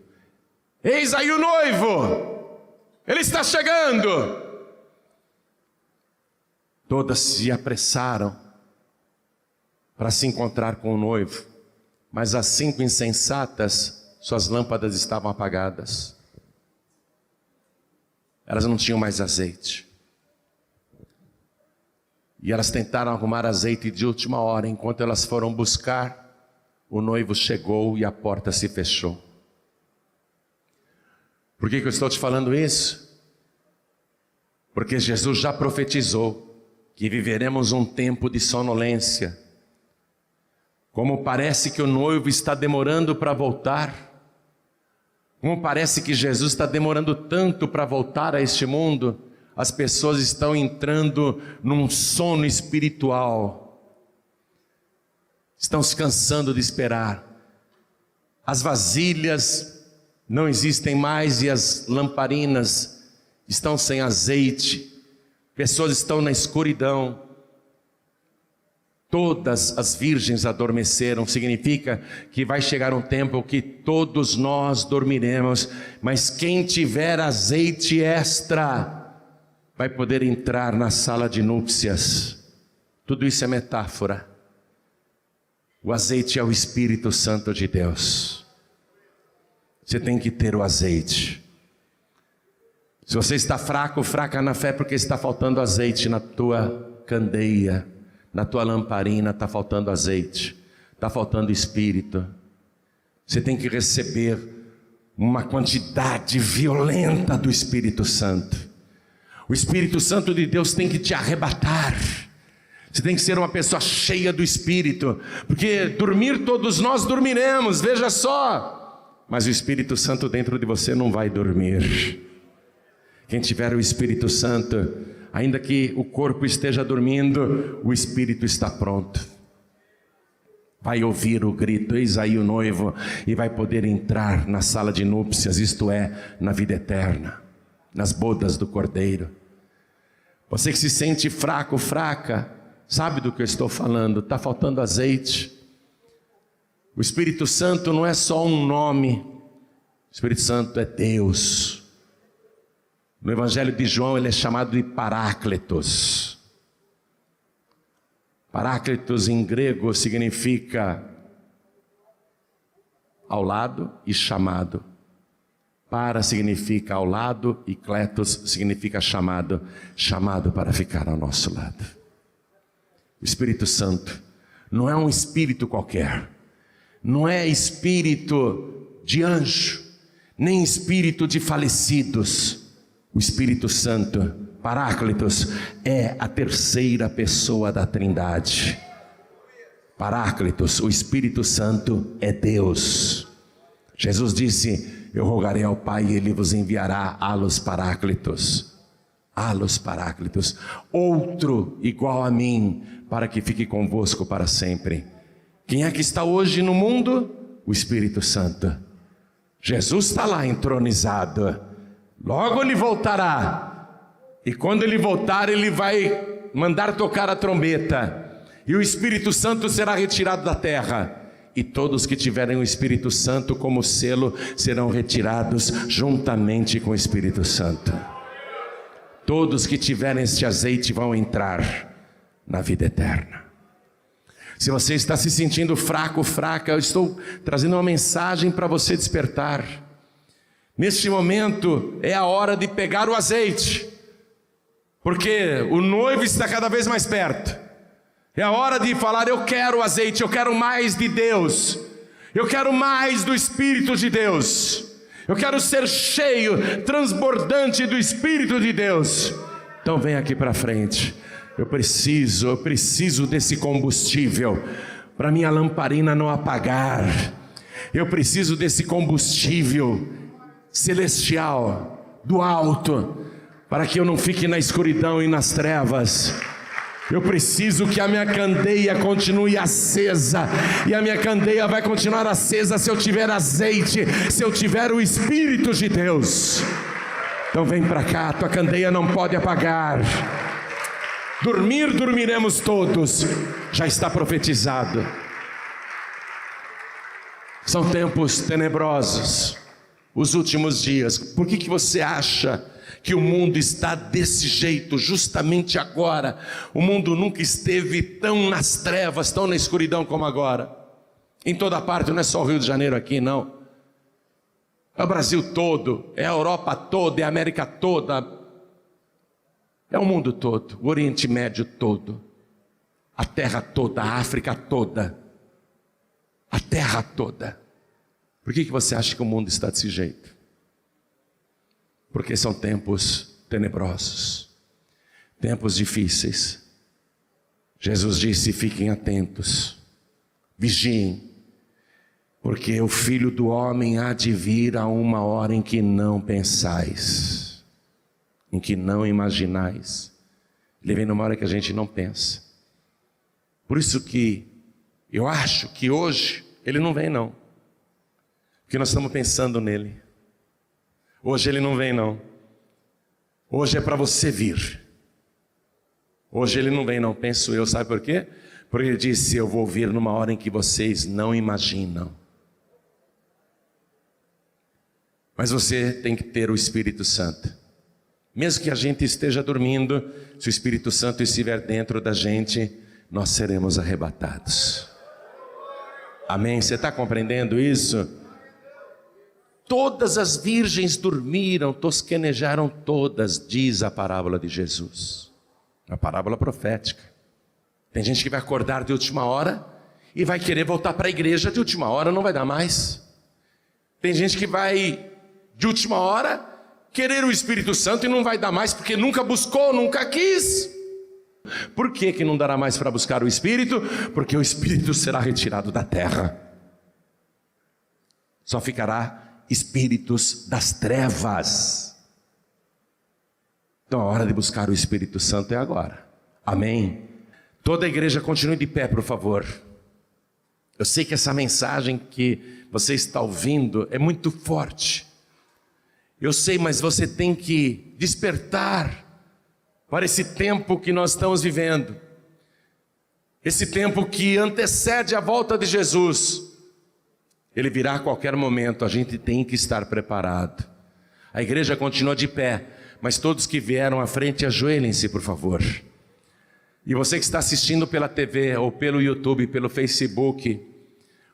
eis aí o noivo, ele está chegando. Todas se apressaram para se encontrar com o noivo, mas as 5 insensatas, suas lâmpadas estavam apagadas. Elas não tinham mais azeite. E elas tentaram arrumar azeite de última hora. Enquanto elas foram buscar, o noivo chegou e a porta se fechou. Por que eu estou te falando isso? Porque Jesus já profetizou que viveremos um tempo de sonolência. Como parece que o noivo está demorando para voltar, como parece que Jesus está demorando tanto para voltar a este mundo, as pessoas estão entrando num sono espiritual, estão se cansando de esperar. As vasilhas não existem mais e as lamparinas estão sem azeite, pessoas estão na escuridão. Todas as virgens adormeceram. Significa que vai chegar um tempo que todos nós dormiremos, mas quem tiver azeite extra vai poder entrar na sala de núpcias. Tudo isso é metáfora. O azeite é o Espírito Santo de Deus. Você tem que ter o azeite. Se você está fraco, fraca na fé, porque está faltando azeite na tua candeia, na tua lamparina está faltando azeite, está faltando Espírito. Você tem que receber uma quantidade violenta do Espírito Santo. O Espírito Santo de Deus tem que te arrebatar. Você tem que ser uma pessoa cheia do Espírito, porque dormir todos nós dormiremos, veja só, mas o Espírito Santo dentro de você não vai dormir. Quem tiver o Espírito Santo, ainda que o corpo esteja dormindo, o Espírito está pronto. Vai ouvir o grito, eis aí o noivo, e vai poder entrar na sala de núpcias, isto é, na vida eterna, nas bodas do Cordeiro. Você que se sente fraco, fraca, sabe do que eu estou falando, está faltando azeite. O Espírito Santo não é só um nome, o Espírito Santo é Deus. No Evangelho de João ele é chamado de Paráclitos. Paráclitos em grego significa ao lado e chamado. Para significa ao lado e kletos significa chamado. Chamado para ficar ao nosso lado. O Espírito Santo não é um espírito qualquer. Não é espírito de anjo, nem espírito de falecidos. O Espírito Santo, Paráclitos, é a terceira pessoa da Trindade. Paráclitos, o Espírito Santo é Deus. Jesus disse, eu rogarei ao Pai e Ele vos enviará alos Paráclitos. Alos Paráclitos, outro igual a mim, para que fique convosco para sempre. Quem é que está hoje no mundo? O Espírito Santo. Jesus está lá entronizado. Logo ele voltará, e quando ele voltar ele vai mandar tocar a trombeta, e o Espírito Santo será retirado da terra, e todos que tiverem o Espírito Santo como selo serão retirados juntamente com o Espírito Santo. Todos que tiverem este azeite vão entrar na vida eterna. Se você está se sentindo fraco, fraca, eu estou trazendo uma mensagem para você despertar. Neste momento é a hora de pegar o azeite, porque o noivo está cada vez mais perto. É a hora de falar, eu quero o azeite, eu quero mais de Deus, eu quero mais do Espírito de Deus, eu quero ser cheio, transbordante do Espírito de Deus. Então vem aqui para frente. Eu preciso desse combustível para minha lamparina não apagar. Eu preciso desse combustível celestial, do alto, para que eu não fique na escuridão e nas trevas. Eu preciso que a minha candeia continue acesa, e a minha candeia vai continuar acesa se eu tiver azeite, se eu tiver o Espírito de Deus. Então vem para cá, tua candeia não pode apagar. Dormiremos todos, já está profetizado. São tempos tenebrosos, os últimos dias. Por que você acha que o mundo está desse jeito, justamente agora? O mundo nunca esteve tão nas trevas, tão na escuridão como agora. Em toda parte, não é só o Rio de Janeiro aqui, não. É o Brasil todo, é a Europa toda, é a América toda, é o mundo todo, o Oriente Médio todo, a terra toda, a África toda, a terra toda. Por que você acha que o mundo está desse jeito? Porque são tempos tenebrosos, tempos difíceis. Jesus disse, fiquem atentos, vigiem, porque o Filho do Homem há de vir a uma hora em que não pensais, em que não imaginais. Ele vem numa hora que a gente não pensa. Por isso que eu acho que hoje ele não vem não, porque nós estamos pensando nele. Hoje ele não vem não. Hoje é para você vir. Hoje ele não vem não, penso eu, sabe por quê? Porque ele disse: eu vou vir numa hora em que vocês não imaginam. Mas você tem que ter o Espírito Santo. Mesmo que a gente esteja dormindo, se o Espírito Santo estiver dentro da gente, nós seremos arrebatados. Amém? Você está compreendendo isso? Todas as virgens dormiram, tosquenejaram todas, diz a parábola de Jesus. A parábola profética. Tem gente que vai acordar de última hora e vai querer voltar para a igreja de última hora, não vai dar mais. Tem gente que vai de última hora querer o Espírito Santo e não vai dar mais porque nunca buscou, nunca quis. Por que não dará mais para buscar o Espírito? Porque o Espírito será retirado da terra. Só ficará espíritos das trevas. Então a hora de buscar o Espírito Santo é agora. Amém? Toda a igreja continue de pé, por favor. Eu sei que essa mensagem que você está ouvindo é muito forte. Eu sei, mas você tem que despertar para esse tempo que nós estamos vivendo. Esse tempo que antecede a volta de Jesus. Ele virá a qualquer momento, a gente tem que estar preparado. A igreja continua de pé, mas todos que vieram à frente, ajoelhem-se, por favor. E você que está assistindo pela TV, ou pelo YouTube, pelo Facebook,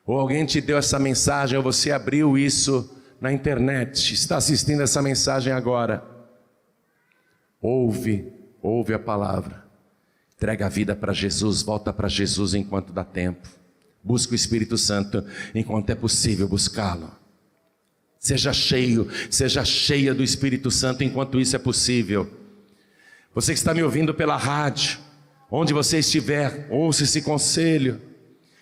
ou alguém te deu essa mensagem, ou você abriu isso na internet, está assistindo essa mensagem agora. Ouve a palavra. Entrega a vida para Jesus, volta para Jesus enquanto dá tempo. Busca o Espírito Santo enquanto é possível buscá-lo. Seja cheia do Espírito Santo enquanto isso é possível. Você que está me ouvindo pela rádio, onde você estiver, ouça esse conselho.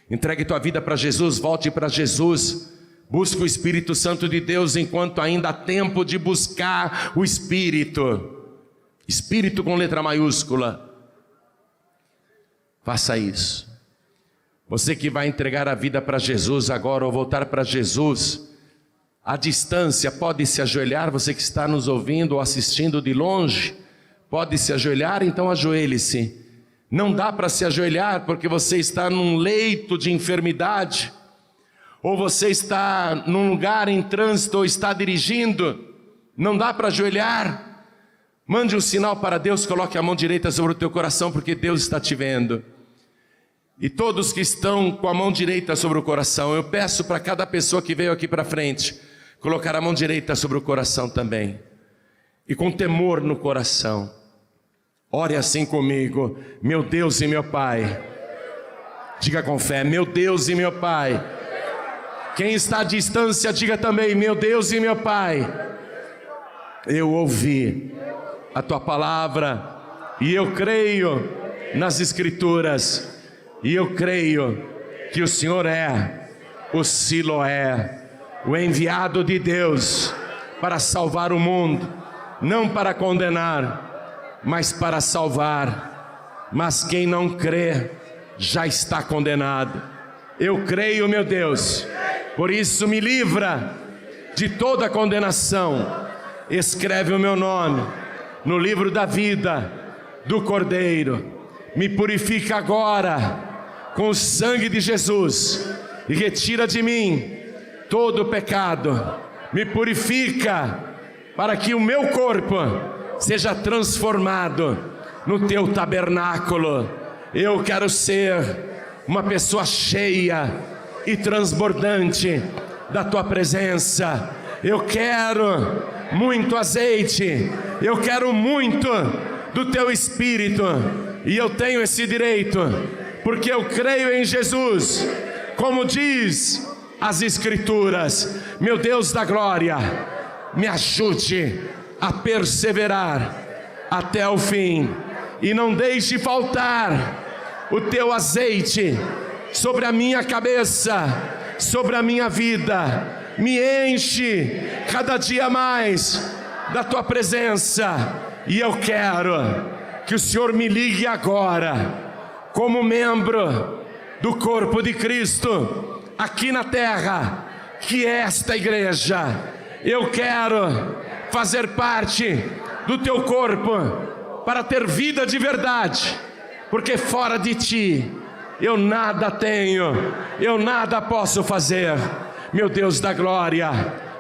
Entregue tua vida para Jesus, volte para Jesus. Busque o Espírito Santo de Deus enquanto ainda há tempo de buscar o Espírito. Espírito com letra maiúscula. Faça isso. Você que vai entregar a vida para Jesus agora ou voltar para Jesus, à distância, pode se ajoelhar. Você que está nos ouvindo ou assistindo de longe, pode se ajoelhar, então ajoelhe-se. Não dá para se ajoelhar porque você está num leito de enfermidade, ou você está num lugar em trânsito ou está dirigindo, não dá para ajoelhar. Mande um sinal para Deus, coloque a mão direita sobre o teu coração, porque Deus está te vendo. E todos que estão com a mão direita sobre o coração, eu peço para cada pessoa que veio aqui para frente, colocar a mão direita sobre o coração também. E com temor no coração, ore assim comigo: meu Deus e meu Pai. Diga com fé: meu Deus e meu Pai. Quem está à distância, diga também: meu Deus e meu Pai. Eu ouvi a tua palavra e eu creio nas Escrituras. E eu creio que o Senhor é o Siloé, o enviado de Deus para salvar o mundo, não para condenar, mas para salvar. Mas quem não crê já está condenado. Eu creio, meu Deus, por isso me livra de toda condenação. Escreve o meu nome no livro da vida do Cordeiro. Me purifica agora com o sangue de Jesus e retira de mim todo o pecado. Me purifica para que o meu corpo seja transformado no teu tabernáculo. Eu quero ser uma pessoa cheia e transbordante da tua presença. Eu quero muito azeite, eu quero muito do teu Espírito, e eu tenho esse direito porque eu creio em Jesus, como diz as Escrituras. Meu Deus da glória, me ajude a perseverar até o fim, e não deixe faltar o teu azeite sobre a minha cabeça, sobre a minha vida. Me enche cada dia mais da tua presença, e eu quero que o Senhor me ligue agora como membro do corpo de Cristo aqui na terra, que é esta igreja. Eu quero fazer parte do teu corpo para ter vida de verdade, porque fora de ti eu nada tenho, eu nada posso fazer. Meu Deus da glória,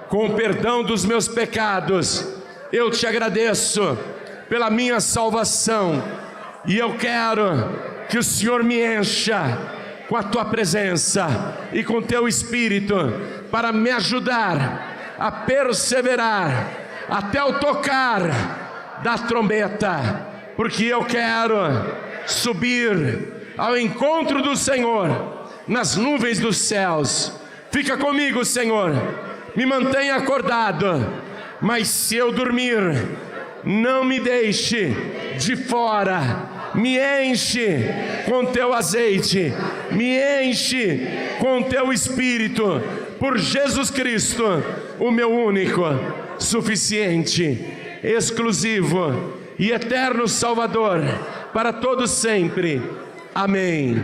com o perdão dos meus pecados, eu te agradeço pela minha salvação, e eu quero que o Senhor me encha com a tua presença e com o teu Espírito, para me ajudar a perseverar até o tocar da trombeta, porque eu quero subir ao encontro do Senhor nas nuvens dos céus. Fica comigo, Senhor, me mantenha acordado, mas se eu dormir, não me deixe de fora. Me enche com teu azeite, me enche com teu Espírito, por Jesus Cristo, o meu único, suficiente, exclusivo e eterno Salvador, para todos sempre. Amém.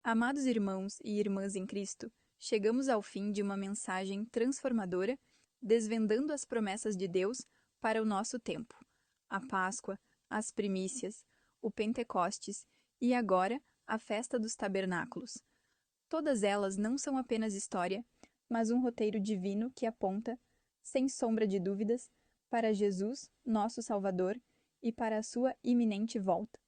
Amados irmãos e irmãs em Cristo, chegamos ao fim de uma mensagem transformadora, desvendando as promessas de Deus para o nosso tempo. A Páscoa, as primícias, o Pentecostes e agora a Festa dos Tabernáculos. Todas elas não são apenas história, mas um roteiro divino que aponta, sem sombra de dúvidas, para Jesus, nosso Salvador, e para a sua iminente volta.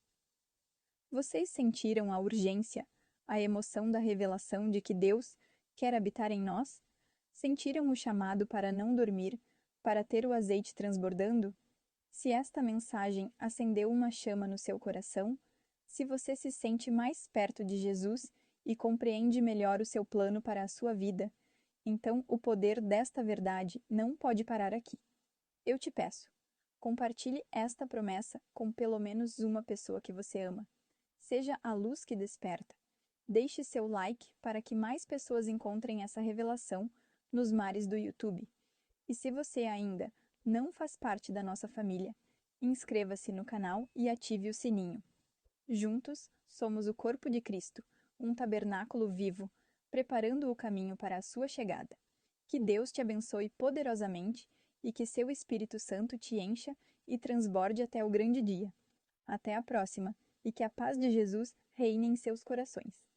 Vocês sentiram a urgência, a emoção da revelação de que Deus quer habitar em nós? Sentiram o chamado para não dormir, para ter o azeite transbordando? Se esta mensagem acendeu uma chama no seu coração, se você se sente mais perto de Jesus e compreende melhor o seu plano para a sua vida, então o poder desta verdade não pode parar aqui. Eu te peço, compartilhe esta promessa com pelo menos uma pessoa que você ama. Seja a luz que desperta. Deixe seu like para que mais pessoas encontrem essa revelação nos mares do YouTube. E se você ainda não faz parte da nossa família, inscreva-se no canal e ative o sininho. Juntos, somos o corpo de Cristo, um tabernáculo vivo, preparando o caminho para a sua chegada. Que Deus te abençoe poderosamente e que seu Espírito Santo te encha e transborde até o grande dia. Até a próxima, e que a paz de Jesus reine em seus corações.